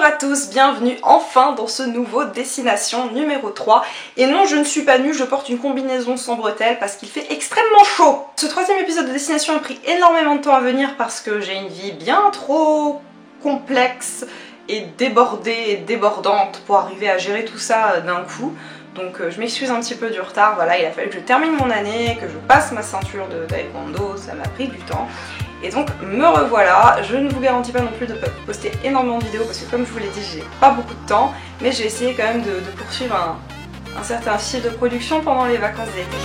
à tous, bienvenue enfin dans ce nouveau destination numéro 3. Et non, je ne suis pas nue, je porte une combinaison sans bretelles parce qu'il fait extrêmement chaud. Ce troisième épisode de destination a pris énormément de temps à venir parce que j'ai une vie bien trop complexe et débordée et débordante pour arriver à gérer tout ça d'un coup. Donc je m'excuse un petit peu du retard, voilà, il a fallu que je termine mon année, que je passe ma ceinture de taekwondo, ça m'a pris du temps. Et donc me revoilà, je ne vous garantis pas non plus de poster énormément de vidéos parce que comme je vous l'ai dit, j'ai pas beaucoup de temps, mais j'ai essayé quand même de poursuivre un certain fil de production pendant les vacances d'été.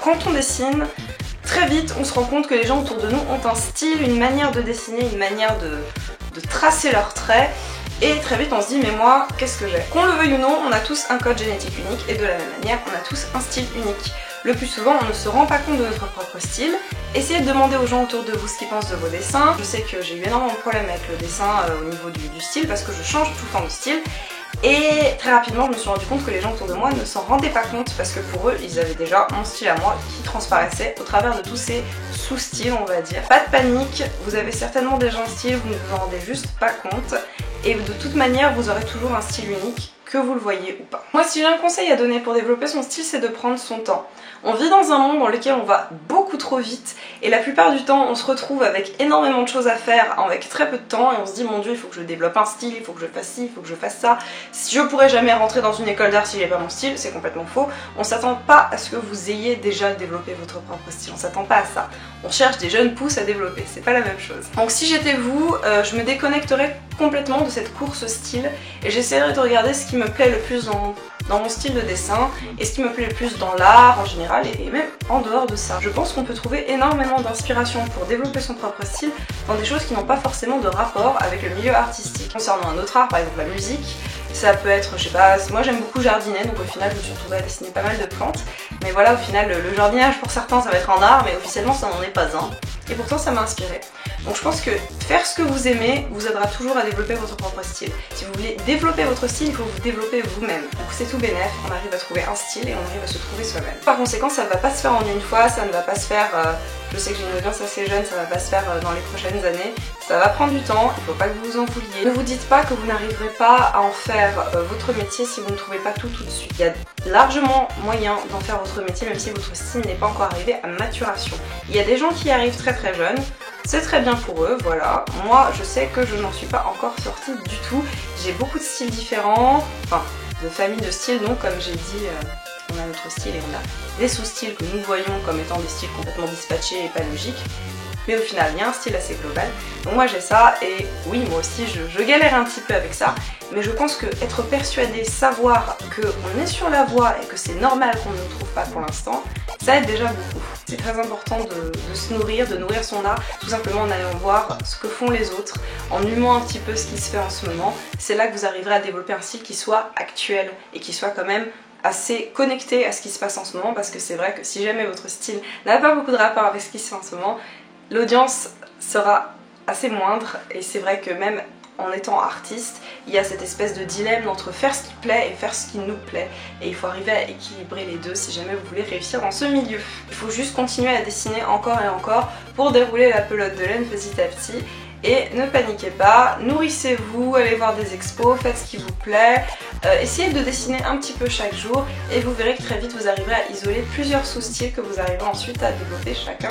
Quand on dessine, très vite on se rend compte que les gens autour de nous ont un style, une manière de dessiner, une manière de tracer leurs traits. Et très vite on se dit mais moi qu'est-ce que j'ai? Qu'on le veuille ou non, on a tous un code génétique unique et de la même manière on a tous un style unique. Le plus souvent on ne se rend pas compte de notre propre style. Essayez de demander aux gens autour de vous ce qu'ils pensent de vos dessins. Je sais que j'ai eu énormément de problèmes avec le dessin au niveau du style parce que je change tout le temps de style. Et très rapidement je me suis rendu compte que les gens autour de moi ne s'en rendaient pas compte parce que pour eux ils avaient déjà mon style à moi qui transparaissait au travers de tous ces sous-styles on va dire. Pas de panique, vous avez certainement déjà un style, vous ne vous en rendez juste pas compte. Et de toute manière vous aurez toujours un style unique, que vous le voyez ou pas. Moi si j'ai un conseil à donner pour développer son style, c'est de prendre son temps. On vit dans un monde dans lequel on va beaucoup trop vite et la plupart du temps on se retrouve avec énormément de choses à faire avec très peu de temps et on se dit mon dieu il faut que je développe un style, il faut que je fasse ci, il faut que je fasse ça. Je pourrais jamais rentrer dans une école d'art si j'ai pas mon style, c'est complètement faux. On s'attend pas à ce que vous ayez déjà développé votre propre style, on s'attend pas à ça. On cherche des jeunes pousses à développer, c'est pas la même chose. Donc si j'étais vous, je me déconnecterais complètement de cette course style et j'essaierais de regarder ce qui me plaît le plus dans mon style de dessin et ce qui me plaît le plus dans l'art en général et même en dehors de ça. Je pense qu'on peut trouver énormément d'inspiration pour développer son propre style dans des choses qui n'ont pas forcément de rapport avec le milieu artistique. Concernant un autre art, par exemple la musique, ça peut être, je sais pas, moi j'aime beaucoup jardiner donc au final je me suis retrouvée à dessiner pas mal de plantes. Mais voilà, au final le jardinage pour certains ça va être un art mais officiellement ça n'en est pas un. Et pourtant ça m'a inspirée. Donc je pense que faire ce que vous aimez vous aidera toujours à développer votre propre style. Si vous voulez développer votre style, il faut vous développer vous-même. Donc c'est tout bénef, on arrive à trouver un style et on arrive à se trouver soi-même. Par conséquent, ça ne va pas se faire en une fois, ça ne va pas se faire, je sais que j'ai une audience assez jeune, ça va pas se faire dans les prochaines années. Ça va prendre du temps, il ne faut pas que vous vous en vouliez. Ne vous dites pas que vous n'arriverez pas à en faire votre métier si vous ne trouvez pas tout de suite. Il y a largement moyen d'en faire votre métier même si votre style n'est pas encore arrivé à maturation. Il y a des gens qui y arrivent très très jeunes. C'est très bien pour eux, voilà. Moi, je sais que je n'en suis pas encore sortie du tout. J'ai beaucoup de styles différents, enfin, de familles de styles, donc comme j'ai dit, on a notre style et on a des sous-styles que nous voyons comme étant des styles complètement dispatchés et pas logiques. Mais au final, il y a un style assez global. Donc moi j'ai ça et oui, moi aussi je galère un petit peu avec ça. Mais je pense que être persuadé, savoir qu'on est sur la voie et que c'est normal qu'on ne le trouve pas pour l'instant, ça aide déjà beaucoup. C'est très important de se nourrir, de nourrir son art, tout simplement en allant voir ce que font les autres, en humant un petit peu ce qui se fait en ce moment. C'est là que vous arriverez à développer un style qui soit actuel et qui soit quand même assez connecté à ce qui se passe en ce moment, parce que c'est vrai que si jamais votre style n'a pas beaucoup de rapport avec ce qui se fait en ce moment, l'audience sera assez moindre et c'est vrai que même en étant artiste, il y a cette espèce de dilemme entre faire ce qui plaît et faire ce qui nous plaît et il faut arriver à équilibrer les deux si jamais vous voulez réussir dans ce milieu. Il faut juste continuer à dessiner encore et encore pour dérouler la pelote de laine petit à petit et ne paniquez pas, nourrissez-vous, allez voir des expos, faites ce qui vous plaît, essayez de dessiner un petit peu chaque jour et vous verrez que très vite vous arriverez à isoler plusieurs sous-styles que vous arriverez ensuite à développer chacun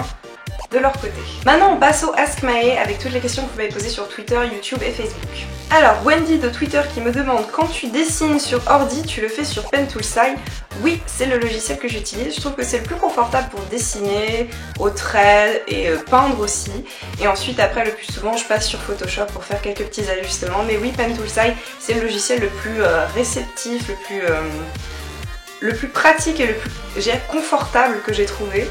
de leur côté. Maintenant on passe au Ask Mae avec toutes les questions que vous m'avez posées sur Twitter, YouTube et Facebook. Alors Wendy de Twitter qui me demande quand tu dessines sur ordi, tu le fais sur Pen Toolside? Oui, c'est le logiciel que j'utilise, je trouve que c'est le plus confortable pour dessiner, au trait et peindre aussi. Et ensuite après le plus souvent je passe sur Photoshop pour faire quelques petits ajustements. Mais oui, Pen Toolside c'est le logiciel le plus réceptif, le plus pratique et le plus confortable que j'ai trouvé.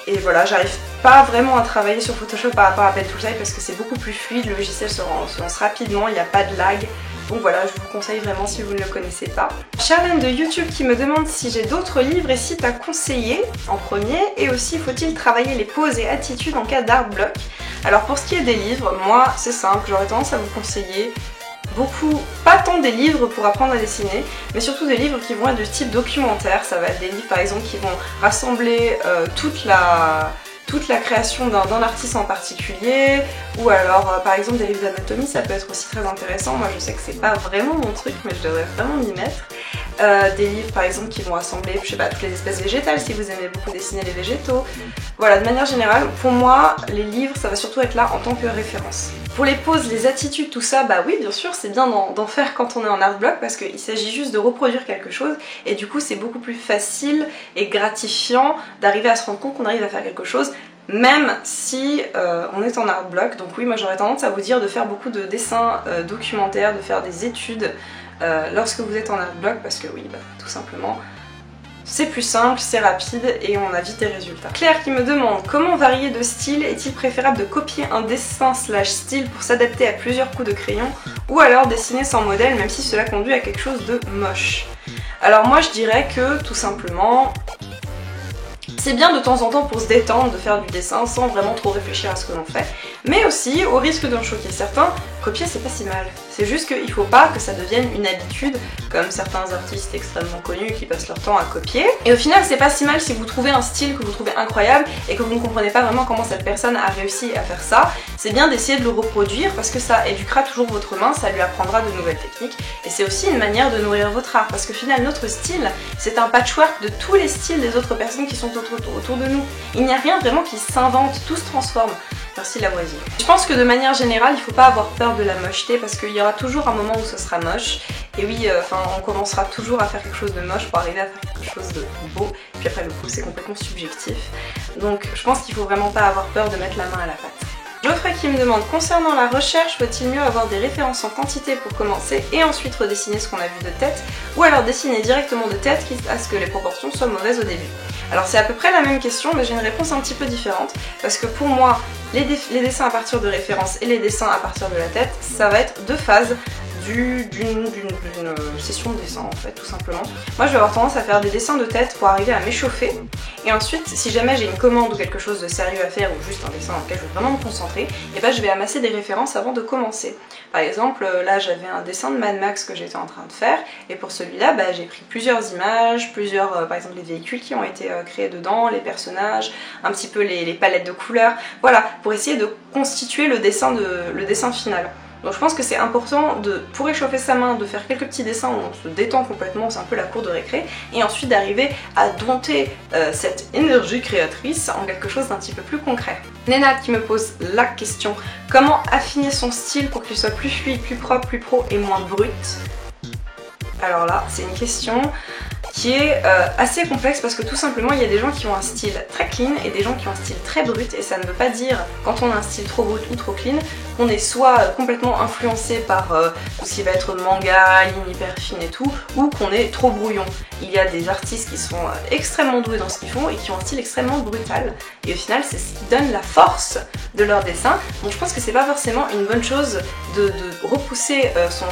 Et voilà, j'arrive pas vraiment à travailler sur Photoshop par rapport à Pen Toolside parce que c'est beaucoup plus fluide, le logiciel se lance rapidement, il n'y a pas de lag. Donc voilà, je vous conseille vraiment si vous ne le connaissez pas. Charlène de YouTube qui me demande si j'ai d'autres livres et sites à conseiller en premier. Et aussi, faut-il travailler les poses et attitudes en cas d'art block? Alors pour ce qui est des livres, moi c'est simple, j'aurais tendance à vous conseiller beaucoup, pas tant des livres pour apprendre à dessiner, mais surtout des livres qui vont être de type documentaire. Ça va être des livres par exemple qui vont rassembler toute la toute la création d'un artiste en particulier, ou alors par exemple des livres d'anatomie, ça peut être aussi très intéressant. Moi je sais que c'est pas vraiment mon truc, mais je devrais vraiment m'y mettre. Des livres par exemple qui vont assembler, je sais pas, toutes les espèces végétales si vous aimez beaucoup dessiner les végétaux. Voilà, de manière générale, pour moi, les livres, ça va surtout être là en tant que référence. Pour les poses, les attitudes, tout ça, bah oui, bien sûr, c'est bien d'en faire quand on est en art block parce qu'il s'agit juste de reproduire quelque chose et du coup, c'est beaucoup plus facile et gratifiant d'arriver à se rendre compte qu'on arrive à faire quelque chose même si on est en art block. Donc oui, moi j'aurais tendance à vous dire de faire beaucoup de dessins documentaires, de faire des études lorsque vous êtes en art block parce que oui, bah, tout simplement, c'est plus simple, c'est rapide et on a vite des résultats. Claire qui me demande comment varier de style, est-il préférable de copier un dessin / style pour s'adapter à plusieurs coups de crayon ou alors dessiner sans modèle même si cela conduit à quelque chose de moche? Alors moi je dirais que tout simplement c'est bien de temps en temps pour se détendre de faire du dessin sans vraiment trop réfléchir à ce que l'on fait, mais aussi, au risque d'en choquer certains, copier c'est pas si mal. C'est juste qu'il faut pas que ça devienne une habitude, comme certains artistes extrêmement connus qui passent leur temps à copier. Et au final, c'est pas si mal si vous trouvez un style que vous trouvez incroyable et que vous ne comprenez pas vraiment comment cette personne a réussi à faire ça. C'est bien d'essayer de le reproduire parce que ça éduquera toujours votre main, ça lui apprendra de nouvelles techniques. Et c'est aussi une manière de nourrir votre art parce que finalement, notre style, c'est un patchwork de tous les styles des autres personnes qui sont autour de nous. Il n'y a rien vraiment qui s'invente, tout se transforme. Merci Lavoisier. Je pense que de manière générale, il faut pas avoir peur de la mocheté parce qu'il y aura toujours un moment où ce sera moche. Et oui, on commencera toujours à faire quelque chose de moche pour arriver à faire quelque chose de beau. Et puis après, le coup, c'est complètement subjectif. Donc, je pense qu'il faut vraiment pas avoir peur de mettre la main à la pâte. Geoffrey qui me demande, concernant la recherche, faut-il mieux avoir des références en quantité pour commencer et ensuite redessiner ce qu'on a vu de tête, ou alors dessiner directement de tête quitte à ce que les proportions soient mauvaises au début? Alors c'est à peu près la même question, mais j'ai une réponse un petit peu différente, parce que pour moi, les dessins à partir de références et les dessins à partir de la tête, ça va être deux phases d'une session de dessin en fait, tout simplement. Moi je vais avoir tendance à faire des dessins de tête pour arriver à m'échauffer, et ensuite si jamais j'ai une commande ou quelque chose de sérieux à faire ou juste un dessin dans lequel je veux vraiment me concentrer, et ben je vais amasser des références avant de commencer. Par exemple là j'avais un dessin de Mad Max que j'étais en train de faire, et pour celui-là bah, j'ai pris plusieurs images, par exemple les véhicules qui ont été créés dedans, les personnages, un petit peu les palettes de couleurs, voilà, pour essayer de constituer le dessin final. Donc je pense que c'est important pour échauffer sa main, de faire quelques petits dessins où on se détend complètement, c'est un peu la cour de récré, et ensuite d'arriver à dompter cette énergie créatrice en quelque chose d'un petit peu plus concret. Néna qui me pose la question, comment affiner son style pour qu'il soit plus fluide, plus propre, plus pro et moins brut? Alors là, c'est une question qui est assez complexe parce que tout simplement il y a des gens qui ont un style très clean et des gens qui ont un style très brut, et ça ne veut pas dire quand on a un style trop brut ou trop clean qu'on est soit complètement influencé par tout ce qui va être manga, ligne hyper fine et tout, ou qu'on est trop brouillon. Il y a des artistes qui sont extrêmement doués dans ce qu'ils font et qui ont un style extrêmement brutal, et au final c'est ce qui donne la force de leur dessin. Donc je pense que c'est pas forcément une bonne chose de repousser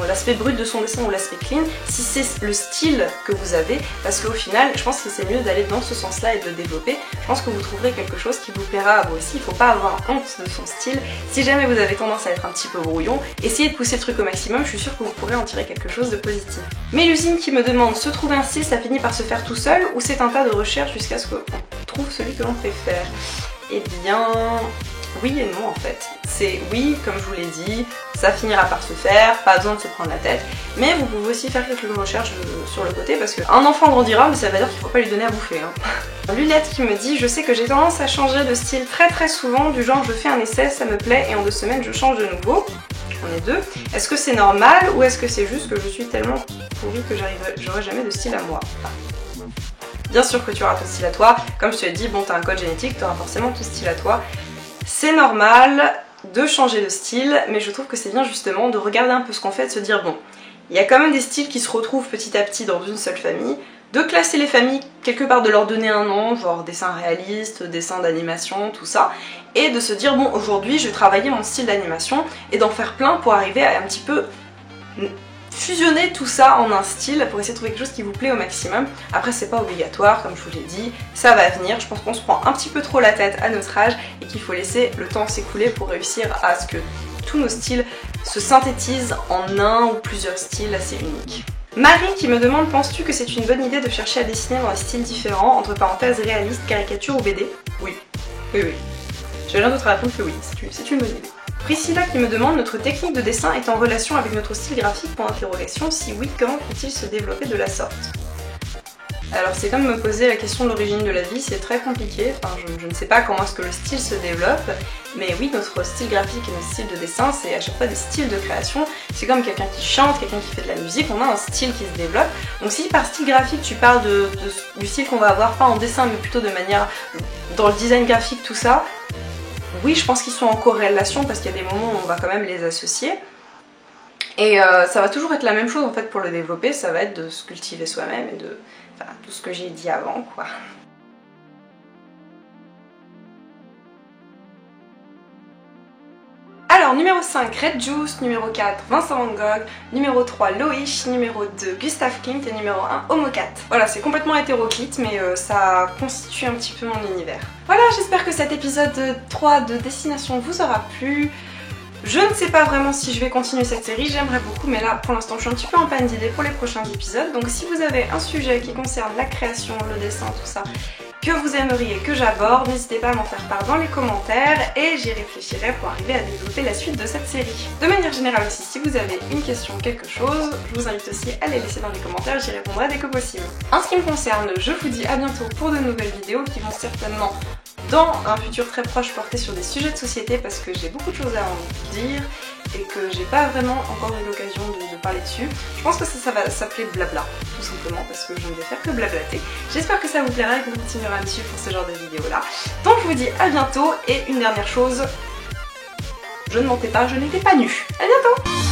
l'aspect brut de son dessin ou l'aspect clean si c'est le style que vous avez, parce qu'au final je pense que c'est mieux d'aller dans ce sens là et de le développer. Je pense que vous trouverez quelque chose qui vous plaira à vous aussi. Il faut pas avoir honte de son style. Si jamais vous avez tendance à être un petit peu brouillon, essayez de pousser le truc au maximum, je suis sûre que vous pourrez en tirer quelque chose de positif. Mélusine qui me demande, se trouver un style ça finit par se faire tout seul ou c'est un tas de recherche jusqu'à ce qu'on trouve celui que l'on préfère? Eh bien, oui et non en fait. C'est oui, comme je vous l'ai dit, ça finira par se faire, pas besoin de se prendre la tête, mais vous pouvez aussi faire quelques recherches sur le côté parce qu'un enfant grandira, mais ça veut dire qu'il faut pas lui donner à bouffer. Lunette qui me dit, je sais que j'ai tendance à changer de style très souvent, du genre je fais un essai, ça me plaît et en 2 semaines je change de nouveau. On est deux. Est-ce que c'est normal ou est-ce que c'est juste que je suis tellement pourrie que j'aurai jamais de style à moi? Bien sûr que tu auras ton style à toi, comme je te l'ai dit, bon t'as un code génétique, tu auras forcément ton style à toi. C'est normal de changer de style, mais je trouve que c'est bien justement de regarder un peu ce qu'on fait, de se dire bon, il y a quand même des styles qui se retrouvent petit à petit dans une seule famille, de classer les familles quelque part, de leur donner un nom, genre dessin réaliste, dessin d'animation, tout ça, et de se dire bon aujourd'hui je vais travailler mon style d'animation et d'en faire plein pour arriver à un petit peu fusionner tout ça en un style pour essayer de trouver quelque chose qui vous plaît au maximum. Après c'est pas obligatoire, comme je vous l'ai dit, ça va venir. Je pense qu'on se prend un petit peu trop la tête à notre âge et qu'il faut laisser le temps s'écouler pour réussir à ce que tous nos styles se synthétisent en un ou plusieurs styles assez uniques. Marie qui me demande, penses-tu que c'est une bonne idée de chercher à dessiner dans des styles différents, entre parenthèses réalistes, caricature ou BD? Oui. Oui, oui. J'ai rien d'autre à répondre que oui, c'est une bonne idée. Priscilla qui me demande: notre technique de dessin est en relation avec notre style graphique ? Si oui, comment peut-il se développer de la sorte? Alors c'est comme me poser la question de l'origine de la vie, c'est très compliqué, enfin je ne sais pas comment est-ce que le style se développe, mais oui, notre style graphique et notre style de dessin, c'est à chaque fois des styles de création. C'est comme quelqu'un qui chante, quelqu'un qui fait de la musique, on a un style qui se développe. Donc si par style graphique tu parles du style qu'on va avoir, pas en dessin mais plutôt de manière dans le design graphique, tout ça, oui, je pense qu'ils sont en corrélation parce qu'il y a des moments où on va quand même les associer. Et ça va toujours être la même chose en fait pour le développer, ça va être de se cultiver soi-même et de... Enfin, tout ce que j'ai dit avant, quoi. Alors, numéro 5, Red Juice, numéro 4, Vincent Van Gogh, numéro 3, Loïch, numéro 2, Gustav Klimt et numéro 1, Homocat. Voilà, c'est complètement hétéroclite, mais ça constitue un petit peu mon univers. Voilà, j'espère que cet épisode 3 de Destination vous aura plu. Je ne sais pas vraiment si je vais continuer cette série, j'aimerais beaucoup, mais là pour l'instant je suis un petit peu en panne d'idées pour les prochains épisodes. Donc si vous avez un sujet qui concerne la création, le dessin, tout ça, que vous aimeriez que j'aborde, n'hésitez pas à m'en faire part dans les commentaires et j'y réfléchirai pour arriver à développer la suite de cette série. De manière générale aussi, si vous avez une question, quelque chose, je vous invite aussi à les laisser dans les commentaires, j'y répondrai dès que possible. En ce qui me concerne, je vous dis à bientôt pour de nouvelles vidéos qui vont certainement dans un futur très proche porter sur des sujets de société parce que j'ai beaucoup de choses à en dire et que j'ai pas vraiment encore eu l'occasion de parler dessus. Je pense que ça va s'appeler blabla, tout simplement parce que je ne vais faire que blablater. J'espère que ça vous plaira et que vous continuerez à me suivre pour ce genre de vidéos là. Donc je vous dis à bientôt et une dernière chose, je ne mentais pas, je n'étais pas nue. À bientôt!